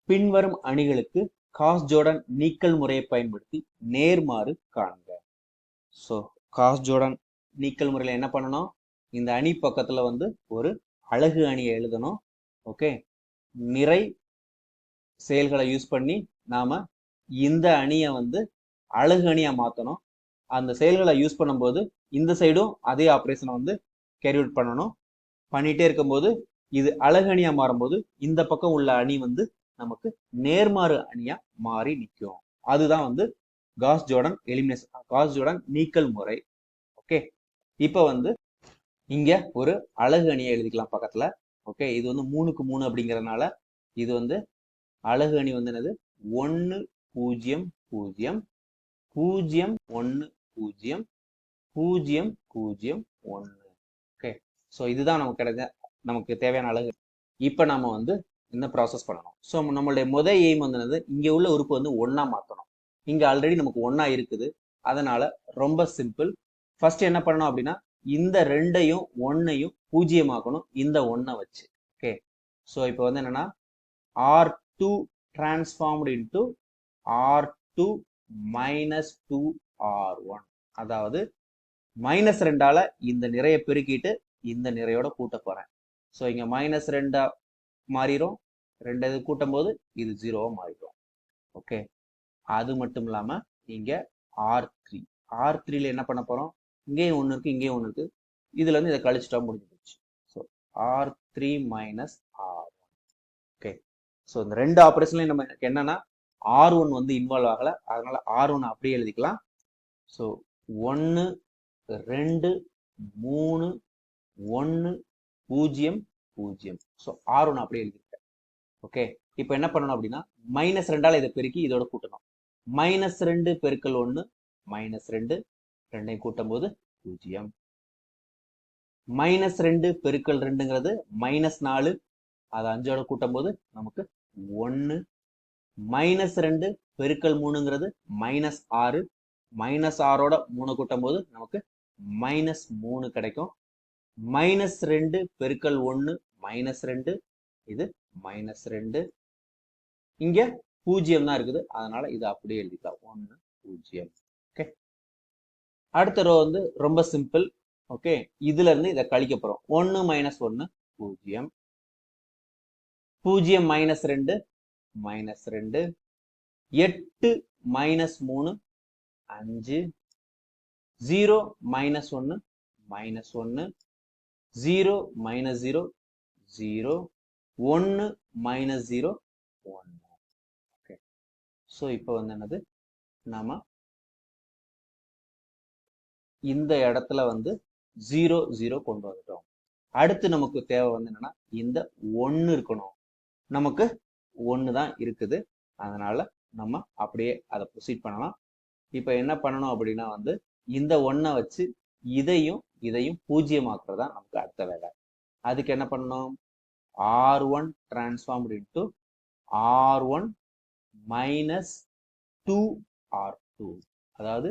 பின்வரும் அணிகளுக்கு cos Jordan நீக்கல் முறையை பயன்படுத்தி நேர்மாறு காண்க. ஸோ காஸ் ஜோர்டன் நீக்கல் முறையில் என்ன பண்ணணும், இந்த அணி பக்கத்துல வந்து ஒரு அலகு அணியை எழுதணும். ஓகே, நிறை செயல்களை யூஸ் பண்ணி நாம இந்த அணியை வந்து அலகு அணியா மாத்தணும். அந்த செயல்களை யூஸ் பண்ணும்போது இந்த சைடும் அதே ஆப்ரேஷனை வந்து கேரி அவுட் பண்ணணும். பண்ணிட்டே இருக்கும்போது இது அலகு அணியா மாறும்போது இந்த பக்கம் உள்ள அணி வந்து நமக்கு நேர்மாறு அணியா மாறி நிற்கும். அதுதான் வந்து Gauss Jordan elimination, Gauss Jordan நீக்கல் முறை. ஓகே, இப்ப வந்து இங்க ஒரு அலகு அணியை எழுதிக்கலாம் பக்கத்துல. ஓகே, இது வந்து 3க்கு 3 அப்படிங்கறதுனால இது வந்து அலகு அணி வந்து என்னது 1 0 0 0 1 0 0 0 1. ஓகே, ஸோ இதுதான் நமக்கு தேவையான அலகு. இப்ப நாம வந்து இந்த ப்ராசஸ் பண்ணணும். ஸோ நம்மளுடைய முதல் எய்ம் வந்து என்னது, இங்க உள்ள உறுப்பு வந்து 1ஆ மாத்தணும். இங்க ஆல்ரெடி நமக்கு 1ஆ இருக்குது. அதனால ரொம்ப சிம்பிள். ஃபர்ஸ்ட் என்ன பண்ணணும் அப்படின்னா, இந்த 2ஐயும் 1ஐயும் 0 ஆக்கணும் இந்த 1 வச்சு. ஓகே, ஸோ இப்போ வந்து என்னன்னா R2 transformed into R2 minus 2R1. அதாவது -2ஆல இந்த நிறைய பெருக்கிட்டு இந்த நிறையோட கூட்ட போறேன். ஸோ இங்க -2 மாறிடும், 2 இது கூட்டும் போது இது 0வா மாறிடும். ஓகே, அது மட்டும் இல்லாம இங்க R3ல என்ன பண்ண போறோம், இங்கேயும் 1 இருக்கு இங்கேயும் 1 இருக்கு, இதுல இருந்து இதை கழிச்சுட்டா முடிஞ்சு போச்சு. So R3 minus R1. Okay, so இந்த 2 ஆபரேஷன்லயும் நமக்கு என்னன்னா R1 வந்து இன்வால்வ் ஆகல, அதனால R1 அப்படியே எழுதிக்கலாம். ஸோ 1 2 3 1 0 0. ஸோ R1 அப்படியே எழுதிருக்கேன். ஓகே, இப்போ என்ன பண்ணணும் அப்படின்னா -2ஆல இதை பெருக்கி இதோட கூட்டணும். -2 பெருக்கல் 1 -2, 2ஐயும் கூட்டும் போது 0. -2 பெருக்கல் 2ங்கிறது -4, அதை 5ஓட கூட்டும் போது நமக்கு 1. -2 பெருக்கல் 3ங்கிறது -6, -6ஓட 3 கூட்டும் போது நமக்கு -3 கிடைக்கும். -2 பெருக்கல் 1 -2, இது -2. இங்க 0 தான் இருக்குது, அதனால இது அப்படியே எழுதிக்கலாம் 1 0. ஓகே, அடுத்த ரோ வந்து ரொம்ப சிம்பிள். ஓகே, இதுல இருந்து இதை கழிக்க போறோம். 1 minus 1 0, 0 minus 2 -2, 8 minus 3 5, 0 minus 1 -1, 0 minus 0 0, 1 minus 0 1. Okay, so இப்போ வந்து என்னது, நாம இந்த இடத்துல வந்து 0 0 கொண்டு வந்துட்டோம். அடுத்து நமக்கு தேவை வந்து என்னன்னா இந்த 1 இருக்கணும். நமக்கு 1 தான் இருக்குது, அதனால நம்ம அப்படியே அதை ப்ரொசீட் பண்ணலாம். இப்போ என்ன பண்ணணும் அப்படின்னா வந்து இந்த 1 வச்சு இதையும் 0 ஆக்குறதா நமக்கு அடுத்த வேலை. அதுக்கு என்ன பண்ணணும், R1 transformed into R1 minus 2R2. அதாவது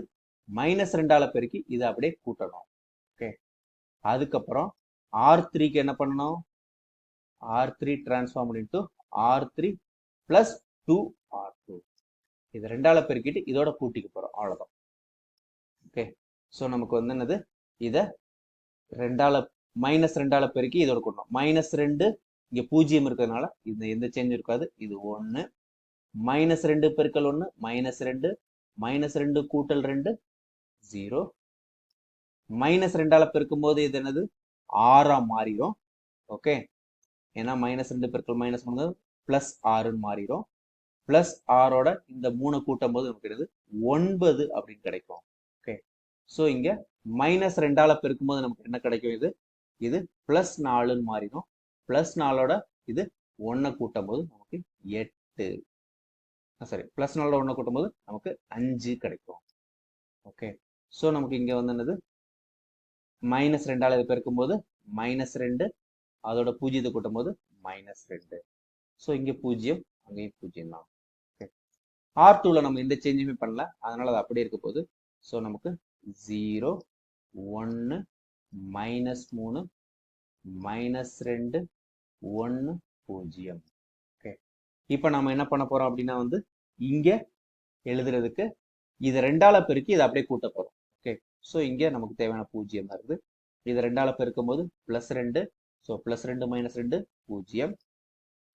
-2ஆல பெருக்கி இதை அப்படியே கூட்டணும். ஓகே, அதுக்கப்புறம் R3க்கு என்ன பண்ணணும், R3 transformed into R3 plus 2R2. இது 2ஆல பெருக்கிட்டு இதோட கூட்டிக்க போறோம், அவ்வளவுதான். ஓகே, ஸோ நமக்கு வந்து என்னது, இதை -2ஆல பெருக்கி இதோட கூட்டணும். -2 இங்க 0 இருக்கிறதுனால இந்த எந்த சேஞ்ச் இருக்காது, இது 1. -2 பெருக்கல் 1 -2, -2 கூட்டல் 2 0. -2ஆல பெருக்கும் போது இது என்னது 6ஆ மாறிடும். ஓகே, ஏன்னா -2 பெருக்கல் -3 பிளஸ் 6ன்னு மாறிடும். பிளஸ் 6ஓட இந்த 3 கூட்டும் போது நமக்கு என்னது 9 அப்படின்னு கிடைக்கும். ஓகே, ஸோ இங்க -2ஆல பெருக்கும் போது நமக்கு என்ன கிடைக்கும், இது பிளஸ் 4ன்னு மாறிடும். பிளஸ் 4ஓட இது 1 கூட்டும் போது நமக்கு 8, சாரி பிளஸ் 4ஓட 1 கூட்டும் போது நமக்கு 5 கிடைக்கும். ஓகே, ஸோ நமக்கு இங்க வந்து என்னது -2ஆல இது பெருக்கும் போது -2, அதோட 0 கூட்டும் போது -2. ஸோ இங்க 0, அங்கேயும் 0 தான். R2ல நம்ம எந்த சேஞ்சுமே பண்ணல, அதனால அது அப்படியே இருக்க போகுது. ஸோ நமக்கு 0 1 -3 -2 1 0. ஓகே, இப்போ நம்ம என்ன பண்ண போறோம் அப்படின்னா வந்து இங்க எழுதுறதுக்கு இது 2ஆல பெருக்கி இதை அப்படியே கூட்ட போறோம். ஓகே, ஸோ இங்க நமக்கு தேவையான 0 தான் இருக்குது. இது 2ஆல பெருக்கும் போது +2, ஸோ +2 - 2 0.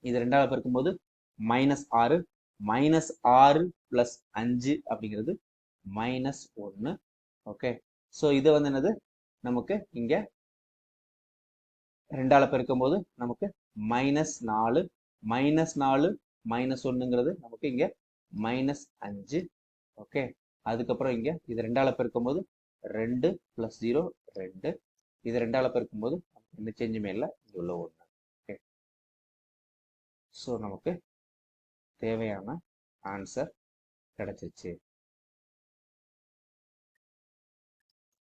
இது 2ஆல பெருக்கும் போது -6, -6 + 5 அப்படிங்கிறது -1. ஓகே, ஸோ இது வந்து என்னது நமக்கு இங்க 2ஆல பெருக்கும் போது நமக்கு -4, -4 -1ங்கிறது நமக்கு இங்க -5. ஓகே, அதுக்கப்புறம் இங்க இது 2ஆல பெருக்கும் போது 2 + 0 2. இது 2ஆல பெருக்கும் போது எந்த சேஞ்சுமே இல்லை, இங்க உள்ள 1. ஓகே, ஸோ நமக்கு தேவையான ஆன்சர் கிடைச்சிருச்சு.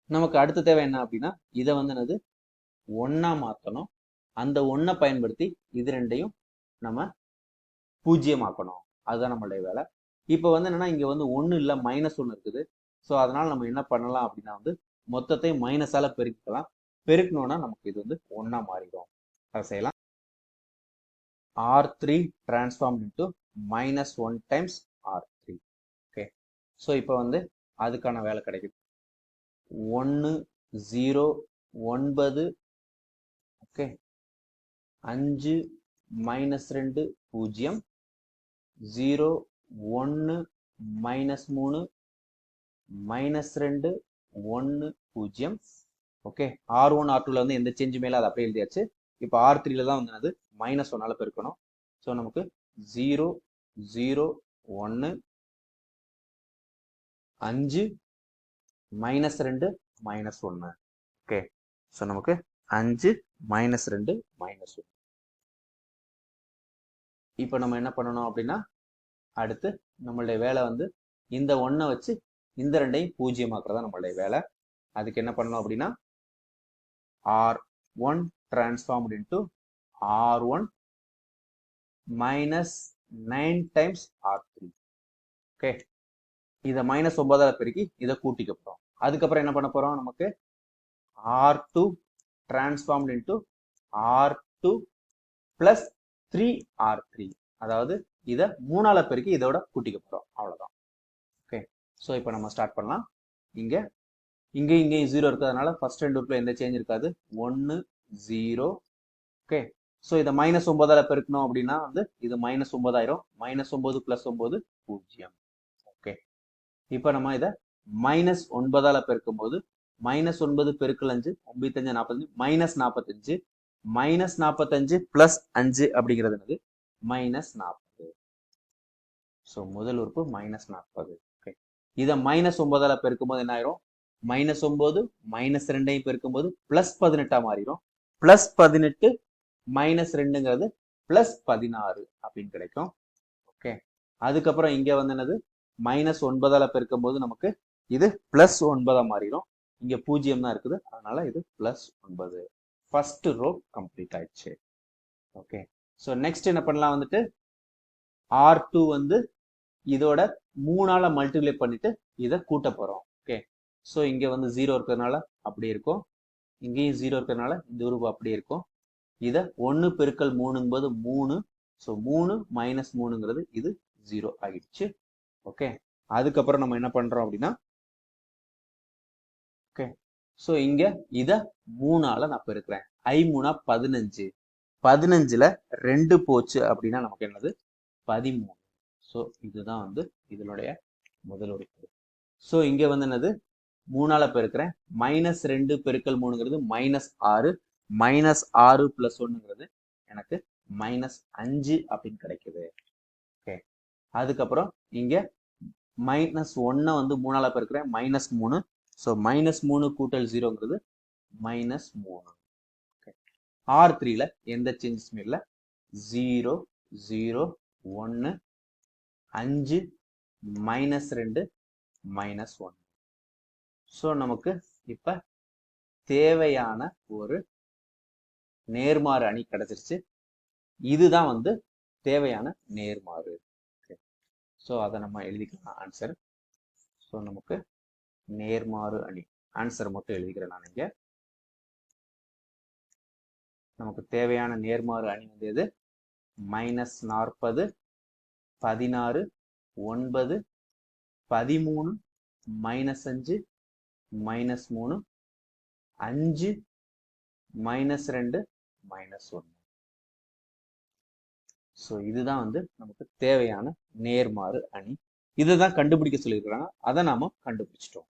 நமக்கு அடுத்த தேவை என்ன அப்படின்னா இதை வந்து என்னது 1ஆ மாற்றணும். அந்த 1ஐ பயன்படுத்தி இது ரெண்டையும் நம்ம 0 ஆக்கணும். அதுதான் நம்மளுடைய வேலை. இப்போ வந்து என்னன்னா இங்க வந்து 1 இல்லை -1 இருக்குது. ஸோ அதனால நம்ம என்ன பண்ணலாம் அப்படின்னா வந்து மொத்தத்தையும் மைனஸால பெருக்கிக்கலாம். பெருக்கணும்னா நமக்கு இது வந்து 1ஆ மாறிடும். அதை செய்யலாம். R3 transformed into -1 times R3. Okay, so இப்போ வந்து அதுக்கான வேலை கிடைக்குது. 1 0 9, ஓகே, 5 - 2 0, 0 1 -3 -2 1 0. ஓகே, R1 R2ல வந்து எந்த சேஞ்சுமே இல்லை, அது அப்படியே எழுதியாச்சு. இப்போ R3ல தான் வந்து அது -1ஆல பெருக்கணும். ஸோ நமக்கு 0 0 1 5 -2 -1. ஓகே, ஸோ நமக்கு 5 -2 -1. இப்போ நம்ம என்ன பண்ணணும் அப்படின்னா அடுத்து நம்மளுடைய வேலை வந்து இந்த 1ஐ வச்சு இந்த 2ஐயும் 0 ஆக்குறதா நம்மளுடைய வேலை. அதுக்கு என்ன பண்ணணும் அப்படின்னா R1 transformed into R1 -9 times R3. Okay, இதை -9ஆல பெருக்கி இதை கூட்டிக்க போறோம். அதுக்கப்புறம் என்ன பண்ண போறோம், நமக்கு R2 transformed into R2 plus 3R3. அதாவது இதை 3ஆல பெருக்கி இதோட கூட்டிக்க போறோம். அவ்வளவுதான். ஓகே, ஸோ இப்போ நம்ம ஸ்டார்ட் பண்ணலாம். இங்கேயும் 0 இருக்கிறதுனால ஃபர்ஸ்ட் 2 உறுப்புல எந்த சேஞ்ச் இருக்காது. 1 0. ஓகே, ஸோ இதை -9ஆல பெருக்கணும் அப்படின்னா வந்து இது -9 ஆயிரும். -9 + 9 0. ஓகே, இப்போ நம்ம இதை -9ஆல பெருக்கும் போது -9 × 5 9 5 45, -45 + 5 அப்படிங்கிறது என்னது -40. ஸோ முதல் உறுப்பு -40. ஓகே, இதை -9ஆல பெருக்கும் போது என்ன ஆயிரும், -9 -2ஐயும் பெருக்கும் போது +18 மாறிடும். +18 -2ங்கிறது +16 அப்படின்னு கிடைக்கும். ஓகே, அதுக்கப்புறம் இங்க வந்து என்னது -9ஆல பெருக்கும் போது நமக்கு இது +9 மாறிடும். இங்க 0 தான் இருக்குது, அதனால இது +9. ஃபர்ஸ்ட் ரோ கம்ப்ளீட் ஆயிடுச்சு. ஓகே, ஸோ நெக்ஸ்ட் என்ன பண்ணலாம், வந்துட்டு R2 வந்து இதோட 3ஆல மல்டிப்ளை பண்ணிட்டு இதை கூட்ட போறோம். ஓகே, ஸோ இங்க வந்து 0 இருக்கிறதுனால அப்படி இருக்கும், இங்கேயும் 0 இருக்கிறதுனால இந்த உறுப்பு அப்படியே இருக்கும். இதை 1 × 3ங்கும்போது 3, ஸோ 3 - 3ங்கிறது இது 0 ஆகிடுச்சு. ஓகே, அதுக்கப்புறம் நம்ம என்ன பண்றோம் அப்படின்னா ஓகே, ஸோ இங்க இதை 3ஆல நான் பெருக்கிறேன். I3 15, 15ல 2 போச்சு அப்படின்னா நமக்கு என்னது 13. ஸோ இதுதான் வந்து இதனுடைய முதல் உறுப்பு. ஸோ இங்க வந்து என்னது 3ஆல பெருக்கிறேன். -2 × 3ங்கிறது -6, -6 + 1ங்கிறது எனக்கு -5 அப்படின்னு கிடைக்குது. ஓகே, அதுக்கப்புறம் இங்க -1 வந்து 3ஆல பெருக்கிறேன், -3. ஸோ -3 கூட்டல் 0ங்கிறது -3. R3ல எந்த சேஞ்சஸுமே இல்லை. 0 0 1 5 -2 -1. ஸோ நமக்கு இப்ப தேவையான ஒரு நேர்மாறு அணி கிடைச்சிருச்சு. இதுதான் வந்து தேவையான நேர்மாறு. ஸோ அதை நம்ம எழுதிக்கலாம் ஆன்சர். ஸோ நமக்கு நேர்மாறு அணி ஆன்சர் மட்டும் எழுதிக்கிறேன் நான் இங்க. நமக்கு தேவையான நேர்மாறு அணி வந்து எது, -40 16, 9, 13, -5, -3, 5, -2, -1. ஸோ இதுதான் வந்து நமக்கு தேவையான நேர்மாறு அணி. இதை தான் கண்டுபிடிக்க சொல்லியிருக்கிறாங்க. அதை நாம கண்டுபிடிச்சிட்டோம்.